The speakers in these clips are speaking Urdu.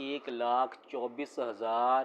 1,24,000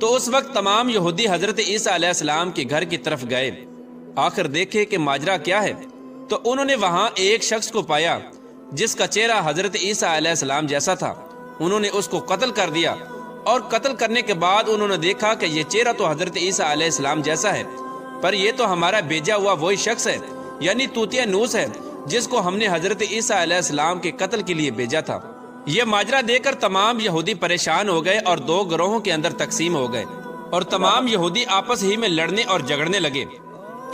تو اس وقت تمام یہودی حضرت عیسیٰ علیہ السلام کے گھر کی طرف گئے، آخر دیکھے کہ ماجرا کیا ہے۔ تو انہوں نے وہاں ایک شخص کو پایا جس کا چہرہ حضرت عیسیٰ علیہ السلام جیسا تھا۔ انہوں نے اس کو قتل کر دیا، اور قتل کرنے کے بعد انہوں نے دیکھا کہ یہ چہرہ تو حضرت عیسیٰ علیہ السلام جیسا ہے، پر یہ تو ہمارا بھیجا ہوا وہی شخص ہے، یعنی طوطیا نوس ہے، جس کو ہم نے حضرت عیسیٰ علیہ السلام کے قتل کے لیے بھیجا تھا۔ یہ ماجرا دیکھ کر تمام یہودی پریشان ہو گئے اور دو گروہوں کے اندر تقسیم ہو گئے، اور تمام یہودی آپس ہی میں لڑنے اور جھگڑنے لگے۔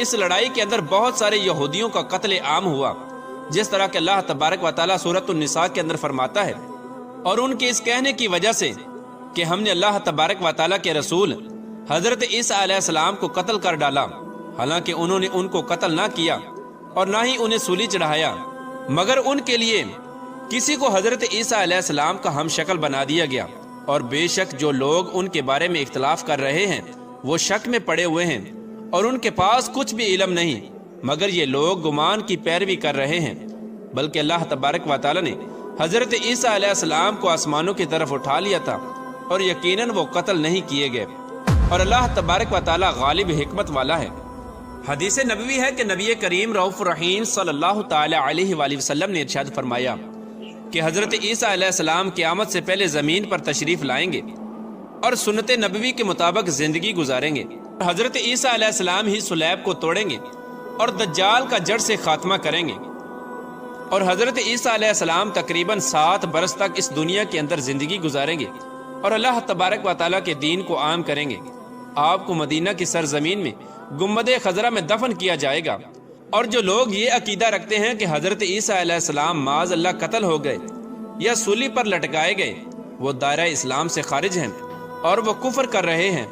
اس لڑائی کے اندر بہت سارے یہودیوں کا قتل عام ہوا، جس طرح کہ اللہ تبارک و تعالیٰ سورۃ النساء کے اندر فرماتا ہے، اور ان کے اس کہنے کی وجہ سے کہ ہم نے اللہ تبارک و تعالیٰ کے رسول حضرت عیسیٰ علیہ السلام کو قتل کر ڈالا، حالانکہ انہوں نے ان کو قتل نہ کیا اور نہ ہی انہیں سولی چڑھایا، مگر ان کے لیے کسی کو حضرت عیسیٰ علیہ السلام کا ہم شکل بنا دیا گیا۔ اور بے شک جو لوگ ان کے بارے میں اختلاف کر رہے ہیں وہ شک میں پڑے ہوئے ہیں، اور ان کے پاس کچھ بھی علم نہیں، مگر یہ لوگ گمان کی پیروی کر رہے ہیں۔ بلکہ اللہ تبارک و تعالیٰ نے حضرت عیسیٰ علیہ السلام کو آسمانوں کی طرف اٹھا لیا تھا، اور یقیناً وہ قتل نہیں کیے گئے، اور اللہ تبارک و تعالیٰ غالب حکمت والا ہے۔ حدیث نبوی ہے کہ نبی کریم رؤوف الرحیم صلی اللہ تعالی علیہ وآلہ وسلم نے ارشاد فرمایا کہ حضرت عیسیٰ علیہ السلام قیامت سے پہلے زمین پر تشریف لائیں گے اور سنت نبوی کے مطابق زندگی گزاریں گے۔ حضرت عیسیٰ علیہ السلام ہی صلیب کو توڑیں گے اور دجال کا جڑ سے خاتمہ کریں گے، اور حضرت عیسیٰ علیہ السلام تقریباً 7 برس تک اس دنیا کے اندر زندگی گزاریں گے اور اللہ تبارک و تعالیٰ کے دین کو عام کریں گے۔ آپ کو مدینہ کی سرزمین میں گنبد خضرا میں دفن کیا جائے گا، اور جو لوگ یہ عقیدہ رکھتے ہیں کہ حضرت عیسیٰ علیہ السلام معاذ اللہ قتل ہو گئے یا سولی پر لٹکائے گئے، وہ دائرہ اسلام سے خارج ہیں اور وہ کفر کر رہے ہیں۔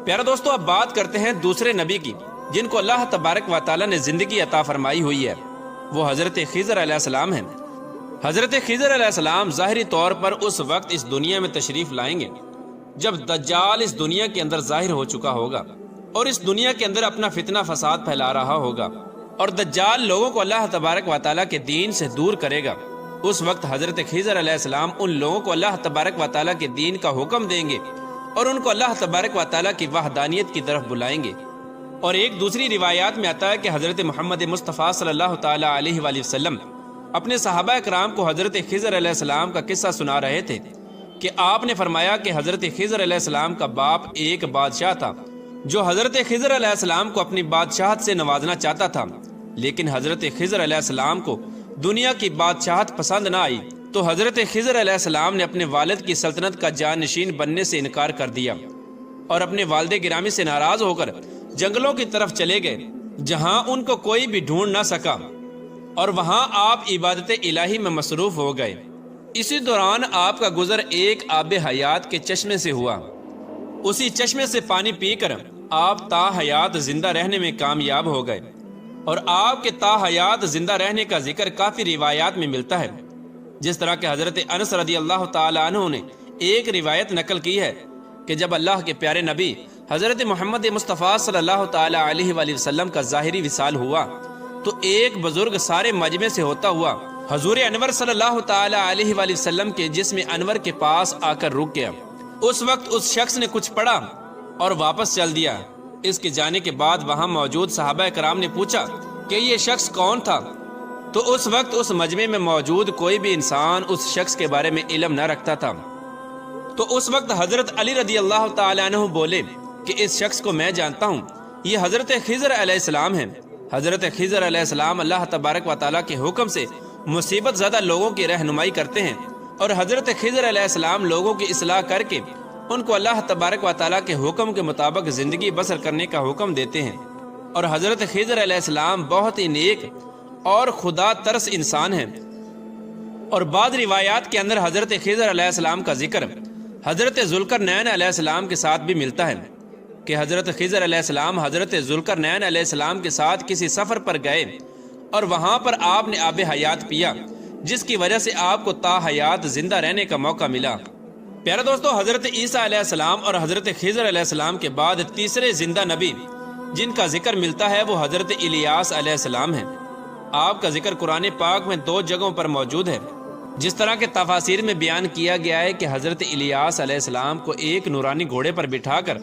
پیارے دوستو، اب بات کرتے ہیں دوسرے نبی کی جن کو اللہ تبارک و تعالیٰ نے زندگی عطا فرمائی ہوئی ہے، وہ حضرت خضر علیہ السلام ہیں۔ حضرت خضر علیہ السلام ظاہری طور پر اس وقت اس دنیا میں تشریف لائیں گے جب دجال اس دنیا کے اندر ظاہر ہو چکا ہوگا اور اس دنیا کے اندر اپنا فتنہ فساد پھیلا رہا ہوگا، اور دجال لوگوں کو اللہ تبارک و تعالیٰ کے دین سے دور کرے گا۔ اس وقت حضرت خضر علیہ السلام ان لوگوں کو اللہ تبارک و تعالیٰ کے دین کا حکم دیں گے اور ان کو اللہ تبارک و تعالیٰ کی وحدانیت کی طرف بلائیں گے۔ اور ایک دوسری روایات میں آتا ہے کہ حضرت محمد مصطفیٰ صلی اللہ تعالیٰ علیہ وآلہ وسلم اپنے صحابہ کرام کو حضرت خضر علیہ السلام کا قصہ سنا رہے تھے کہ آپ نے فرمایا کہ حضرت خضر علیہ السلام کا باپ ایک بادشاہ تھا جو حضرت خضر علیہ السلام کو اپنی بادشاہت سے نوازنا چاہتا تھا، لیکن حضرت خضر علیہ السلام کو دنیا کی بادشاہت پسند نہ آئی، تو حضرت خضر علیہ السلام نے اپنے والد کی سلطنت کا جانشین بننے سے انکار کر دیا اور اپنے والد گرامی سے ناراض ہو کر جنگلوں کی طرف چلے گئے، جہاں ان کو کوئی بھی ڈھونڈ نہ سکا، اور وہاں آپ عبادت الہی میں مصروف ہو گئے۔ اسی دوران آپ کا گزر ایک آب حیات کے چشمے سے ہوا۔ اسی چشمے سے پانی پی کر آپ تا حیات زندہ رہنے میں کامیاب ہو گئے، اور آپ کے تا حیات زندہ رہنے کا ذکر کافی روایات میں ملتا ہے، جس طرح کہ حضرت انس رضی اللہ تعالیٰ عنہ نے ایک روایت نقل کی ہے کہ جب اللہ کے پیارے نبی حضرت محمد مصطفیٰ صلی اللہ تعالیٰ علیہ وآلہ وسلم کا ظاہری وصال ہوا تو ایک بزرگ سارے مجمع سے ہوتا ہوا حضور انور صلی اللہ تعالیٰ علیہ وآلہ وسلم کے جسم انور کے پاس آ کر رک گیا۔ اس وقت اس شخص نے کچھ پڑھا اور واپس چل دیا۔ اس کے جانے کے بعد وہاں موجود صحابہ کرام نے پوچھا کہ یہ شخص کون تھا، تو اس وقت اس مجمع میں موجود کوئی بھی انسان اس شخص کے بارے میں علم نہ رکھتا تھا۔ تو اس وقت حضرت علی رضی اللہ تعالیٰ عنہ بولے کہ اس شخص کو میں جانتا ہوں، یہ حضرت خضر علیہ السلام ہیں۔ حضرت خضر علیہ السلام اللہ تبارک و تعالیٰ کے حکم سے مصیبت زدہ لوگوں کی رہنمائی کرتے ہیں، اور حضرت خضر علیہ السلام لوگوں کی اصلاح کر کے ان کو اللہ تبارک و تعالیٰ کے حکم کے مطابق زندگی بسر کرنے کا حکم دیتے ہیں۔ اور حضرت خضر علیہ السلام بہت ہی نیک اور خدا ترس انسان ہیں۔ اور بعض روایات کے اندر حضرت خضر علیہ السلام کا ذکر حضرت ذوالقرنین علیہ السلام کے ساتھ بھی ملتا ہے کہ حضرت خضر علیہ السلام حضرت ذوالقرنین علیہ السلام کے ساتھ کسی سفر پر گئے اور وہاں پر آپ نے آب حیات پیا، جس کی وجہ سے آپ کو تا حیات زندہ رہنے کا موقع ملا۔ پیارے دوستو، حضرت عیسیٰ علیہ السلام اور حضرت خضر علیہ السلام کے بعد تیسرے زندہ نبی جن کا ذکر ملتا ہے وہ حضرت الیاس علیہ السلام ہیں۔ آپ کا ذکر قرآن پاک میں 2 جگہوں پر موجود ہے۔ جس طرح کے تفاسیر میں بیان کیا گیا ہے کہ حضرت الیاس علیہ السلام کو ایک نورانی گھوڑے پر بٹھا کر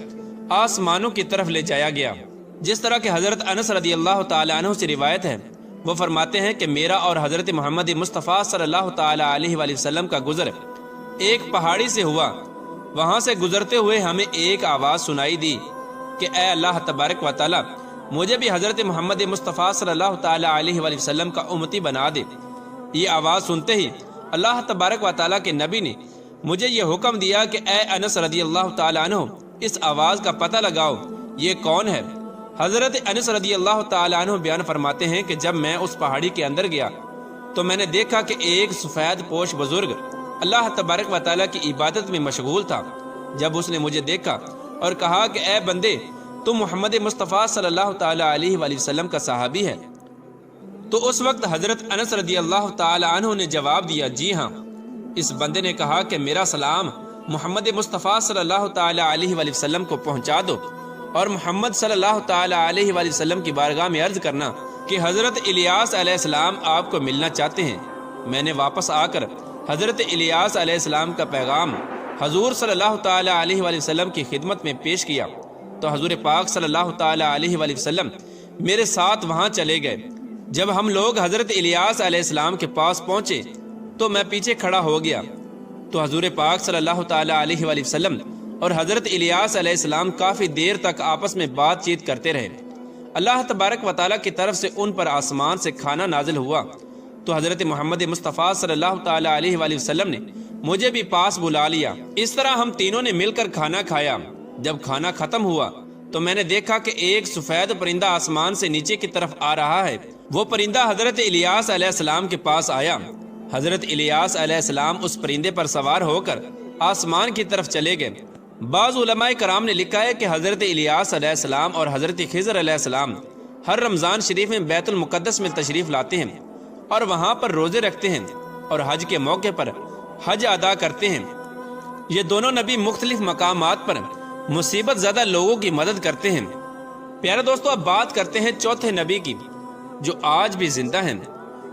آسمانوں کی طرف لے جایا گیا۔ جس طرح کہ حضرت انس رضی اللہ تعالیٰ عنہ سے روایت ہے، وہ فرماتے ہیں کہ میرا اور حضرت محمد مصطفیٰ صلی اللہ تعالیٰ علیہ وآلہ وسلم کا گزر ایک پہاڑی سے ہوا۔ وہاں سے گزرتے ہوئے ہمیں ایک آواز سنائی دی کہ اے اللہ تبارک و تعالیٰ، مجھے بھی حضرت محمد مصطفیٰ صلی اللہ تعالیٰ علیہ وآلہ وسلم کا امتی بنا دے۔ یہ آواز سنتے ہی اللہ تبارک و تعالیٰ کے نبی نے مجھے یہ حکم دیا کہ اے انس رضی اللہ تعالیٰ عنہ، اس آواز کا پتہ لگاؤ، یہ کون ہے؟ حضرت انس رضی اللہ تعالیٰ عنہ بیان فرماتے ہیں کہ جب میں اس پہاڑی کے اندر گیا تو میں نے دیکھا کہ ایک سفید پوش بزرگ اللہ تبارک و تعالیٰ کی عبادت میں مشغول تھا۔ جب اس نے مجھے دیکھا اور کہا کہ اے بندے، تم محمد مصطفیٰ صلی اللہ تعالیٰ علیہ وآلہ وسلم کا صحابی ہے، تو اس وقت حضرت انس رضی اللہ تعالیٰ عنہ نے جواب دیا، جی ہاں۔ اس بندے نے کہا کہ میرا سلام محمد مصطفیٰ صلی اللہ تعالیٰ علیہ وآلہ وسلم کو پہنچا دو، اور محمد صلی اللہ تعالیٰ علیہ وآلہ وسلم کی بارگاہ میں عرض کرنا کہ حضرت الیاس علیہ السلام آپ کو ملنا چاہتے ہیں۔ میں نے واپس آ کر حضرت الیاس علیہ السلام کا پیغام حضور صلی اللہ تعالیٰ علیہ وآلہ وسلم کی خدمت میں پیش کیا تو حضور پاک صلی اللہ تعالیٰ علیہ وآلہ وسلم میرے ساتھ وہاں چلے گئے۔ جب ہم لوگ حضرت الیاس علیہ السلام کے پاس پہنچے تو میں پیچھے کھڑا ہو گیا تو حضور پاک صلی اللہ تعالیٰ علیہ وآلہ وسلم اور حضرت الیاس علیہ السلام کافی دیر تک آپس میں بات چیت کرتے رہے۔ اللہ تبارک و تعالیٰ کی طرف سے ان پر آسمان سے کھانا نازل ہوا تو حضرت محمد مصطفیٰ صلی اللہ تعالیٰ علیہ وآلہ وسلم نے مجھے بھی پاس بلا لیا۔ اس طرح ہم تینوں نے مل کر کھانا کھایا۔ جب کھانا ختم ہوا تو میں نے دیکھا کہ ایک سفید پرندہ آسمان سے نیچے کی طرف آ رہا ہے۔ وہ پرندہ حضرت الیاس علیہ السلام کے پاس آیا۔ حضرت الیاس علیہ السلام اس پرندے پر سوار ہو کر آسمان کی طرف چلے گئے۔ بعض علماء کرام نے لکھا ہے کہ حضرت الیاس علیہ السلام اور حضرت خضر علیہ السلام ہر رمضان شریف میں بیت المقدس میں تشریف لاتے ہیں اور وہاں پر روزے رکھتے ہیں اور حج کے موقع پر حج ادا کرتے ہیں۔ یہ دونوں نبی مختلف مقامات پر مصیبت زدہ لوگوں کی مدد کرتے ہیں۔ پیارے دوستو، اب بات کرتے ہیں چوتھے نبی کی جو آج بھی زندہ ہیں۔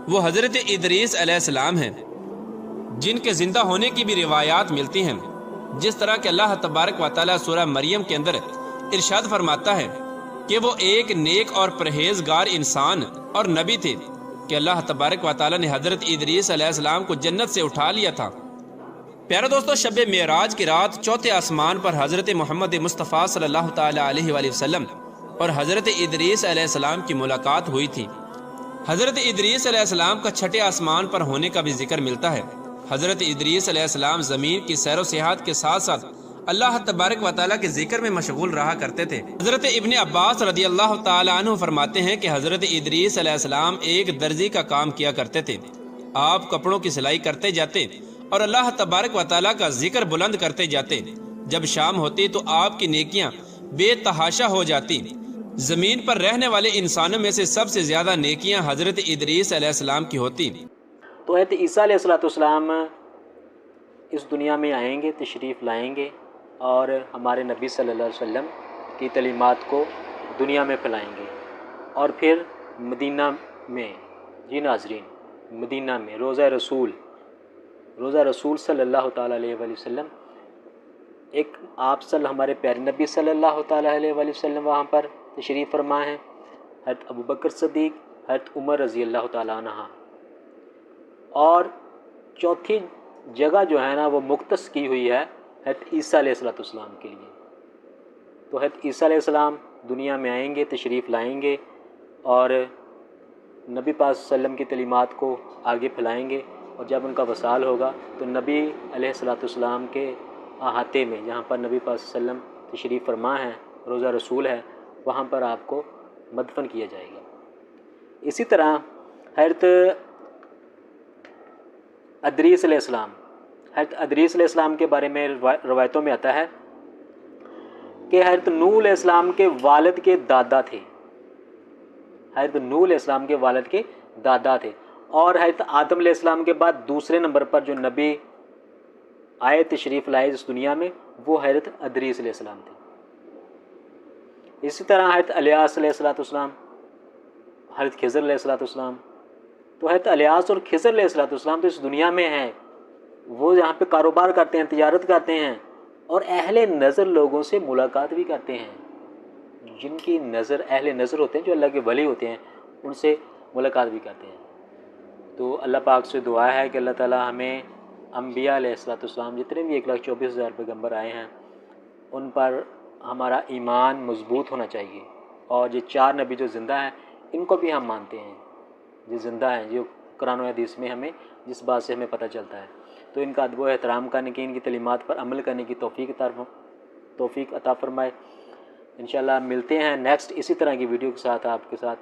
وہ حضرت ادریس علیہ السلام ہیں، جن کے زندہ ہونے کی بھی روایات ملتی ہیں۔ جس طرح کہ اللہ تبارک و تعالیٰ سورہ مریم کے اندر ارشاد فرماتا ہے کہ وہ ایک نیک اور پرہیزگار انسان اور نبی تھے کہ اللہ تبارک و تعالیٰ نے حضرت ادریس علیہ السلام کو جنت سے اٹھا لیا تھا۔ پیارے دوستو، شب معراج کی رات چوتھے آسمان پر حضرت محمد مصطفیٰ صلی اللہ تعالیٰ علیہ وآلہ وسلم اور حضرت ادریس علیہ السلام کی ملاقات ہوئی تھی۔ حضرت ادریس علیہ السلام کا چھٹے آسمان پر ہونے کا بھی ذکر ملتا ہے۔ حضرت ادریس علیہ السلام زمین کی سیر و سیاحت کے ساتھ ساتھ اللہ تبارک و تعالیٰ کے ذکر میں مشغول رہا کرتے تھے۔ حضرت ابن عباس رضی اللہ تعالیٰ عنہ فرماتے ہیں کہ حضرت ادریس علیہ السلام ایک درزی کا کام کیا کرتے تھے۔ آپ کپڑوں کی سلائی کرتے جاتے اور اللہ تبارک و تعالیٰ کا ذکر بلند کرتے جاتے۔ جب شام ہوتی تو آپ کی نیکیاں بے تحاشا ہو جاتی۔ زمین پر رہنے والے انسانوں میں سے سب سے زیادہ نیکیاں حضرت ادریس علیہ السلام کی ہوتی۔ تو حضرت عیسیٰ علیہ السلام اس دنیا میں آئیں گے، تشریف لائیں گے اور ہمارے نبی صلی اللہ علیہ وسلم کی تعلیمات کو دنیا میں پھیلائیں گے، اور پھر مدینہ میں، جی ناظرین، مدینہ میں روضہ رسول صلی اللہ تعالیٰ علیہ وآلہ وسلم، ایک آپ ہمارے پیارے نبی صلی اللہ تعالیٰ علیہ وآلہ وسلم وہاں پر تشریف فرما ہیں، حضرت ابو بکر صدیق، حضرت عمر رضی اللہ تعالیٰ عنہ، اور چوتھی جگہ جو ہے نا وہ مختص کی ہوئی ہے حضرت عیسیٰ علیہ السلام کے لیے۔ تو حضرت عیسیٰ علیہ السلام دنیا میں آئیں گے، تشریف لائیں گے اور نبی پاک صلی اللہ علیہ وسلم کی تعلیمات کو آگے پھیلائیں گے، اور جب ان کا وصال ہوگا تو نبی علیہ السلام کے احاطے میں، جہاں پر نبی پاک صلی اللہ علیہ وسلم تشریف فرما ہے، روضہ رسول ہے، وہاں پر آپ کو مدفن کیا جائے گا۔ اسی طرح حضرت ادریس علیہ السلام کے بارے میں روایتوں میں آتا ہے کہ حضرت نوح علیہ السلام کے والد کے دادا تھے، حضرت نوح علیہ السلام کے والد کے دادا تھے، اور حضرت آدم علیہ السلام کے بعد دوسرے نمبر پر جو نبی آئے، تشریف لائے اس دنیا میں، وہ حضرت ادریس علیہ السلام تھے۔ اسی طرح حضرت الیاس علیہ السلام، حضرت خضر علیہ السلام، تو حضرت الیاس اور خضر علیہ السلام تو اس دنیا میں ہیں، وہ یہاں پہ کاروبار کرتے ہیں، تجارت کرتے ہیں، اور اہل نظر لوگوں سے ملاقات بھی کرتے ہیں، جن کی نظر اہل نظر ہوتے ہیں، جو اللہ کے ولی ہوتے ہیں، ان سے ملاقات بھی کرتے ہیں۔ تو اللہ پاک سے دعا ہے کہ اللہ تعالیٰ ہمیں انبیاء علیہ السلام جتنے بھی 1,24,000 پیغمبر آئے ہیں ان پر ہمارا ایمان مضبوط ہونا چاہیے، اور یہ 4 نبی جو زندہ ہیں ان کو بھی ہم مانتے ہیں، جو زندہ ہیں، جو قرآن و حدیث میں ہمیں جس بات سے ہمیں پتہ چلتا ہے، تو ان کا ادب و احترام کرنے کی، ان کی تعلیمات پر عمل کرنے کی توفیق عطا فرمائے۔ انشاءاللہ ملتے ہیں نیکسٹ اسی طرح کی ویڈیو کے ساتھ آپ کے ساتھ،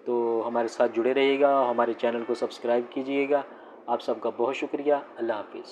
تو ہمارے ساتھ جڑے رہیے گا، ہمارے چینل کو سبسکرائب کیجیے گا۔ آپ سب کا بہت شکریہ، اللہ حافظ۔